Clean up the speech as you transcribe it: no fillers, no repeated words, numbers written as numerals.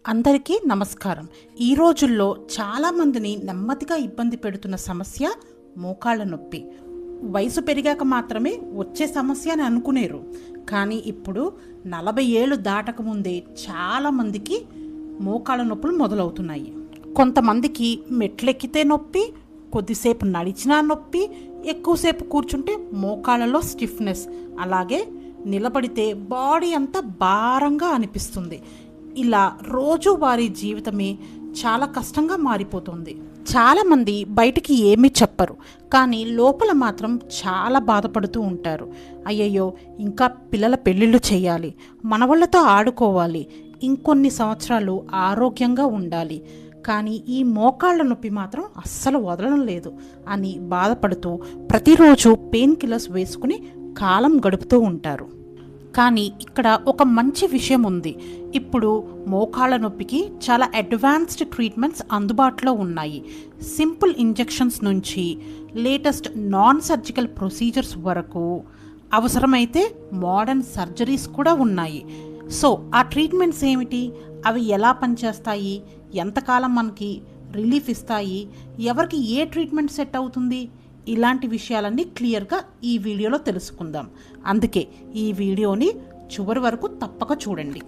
అందరికీ నమస్కారం. ఈ రోజుల్లో చాలామందిని నెమ్మదిగా ఇబ్బంది పెడుతున్న సమస్య మోకాళ్ళ నొప్పి. వయసు పెరిగాక మాత్రమే వచ్చే సమస్య అని అనుకునేరు, కానీ ఇప్పుడు 40 ఏళ్ళు దాటకముందే చాలామందికి మోకాళ్ళ నొప్పులు మొదలవుతున్నాయి. కొంతమందికి మెట్లెక్కితే నొప్పి, కొద్దిసేపు నడిచినా నొప్పి, ఎక్కువసేపు కూర్చుంటే మోకాళ్ళలో స్టిఫ్నెస్, అలాగే నిలబడితే బాడీ అంతా భారంగా అనిపిస్తుంది. ఇలా రోజువారీ జీవితమే చాలా కష్టంగా మారిపోతుంది. చాలామంది బయటికి ఏమీ చెప్పరు, కానీ లోపల మాత్రం చాలా బాధపడుతూ ఉంటారు. అయ్యయ్యో, ఇంకా పిల్లల పెళ్ళిళ్ళు చేయాలి, మనవాళ్ళతో ఆడుకోవాలి, ఇంకొన్ని సంవత్సరాలు ఆరోగ్యంగా ఉండాలి, కానీ ఈ మోకాళ్ళ నొప్పి మాత్రం అస్సలు వదలడం లేదు అని బాధపడుతూ ప్రతిరోజు పెయిన్ కిల్లర్స్ వేసుకుని కాలం గడుపుతూ ఉంటారు. కానీ ఇక్కడ ఒక మంచి విషయం ఉంది. ఇప్పుడు మోకాళ్ళ నొప్పికి చాలా అడ్వాన్స్డ్ ట్రీట్మెంట్స్ అందుబాటులో ఉన్నాయి. సింపుల్ ఇంజెక్షన్స్ నుంచి లేటెస్ట్ నాన్ సర్జికల్ ప్రొసీజర్స్ వరకు, అవసరమైతే మోడర్న్ సర్జరీస్ కూడా ఉన్నాయి. సో ఆ ట్రీట్మెంట్స్ ఏమిటి, అవి ఎలా పనిచేస్తాయి, ఎంతకాలం మనకి రిలీఫ్ ఇస్తాయి, ఎవరికి ఏ ట్రీట్మెంట్ సెట్ అవుతుంది, ఇలాంటి విషయాలన్నీ క్లియర్గా ఈ వీడియోలో తెలుసుకుందాం. అందుకే ఈ వీడియోని చివరి వరకు తప్పక చూడండి.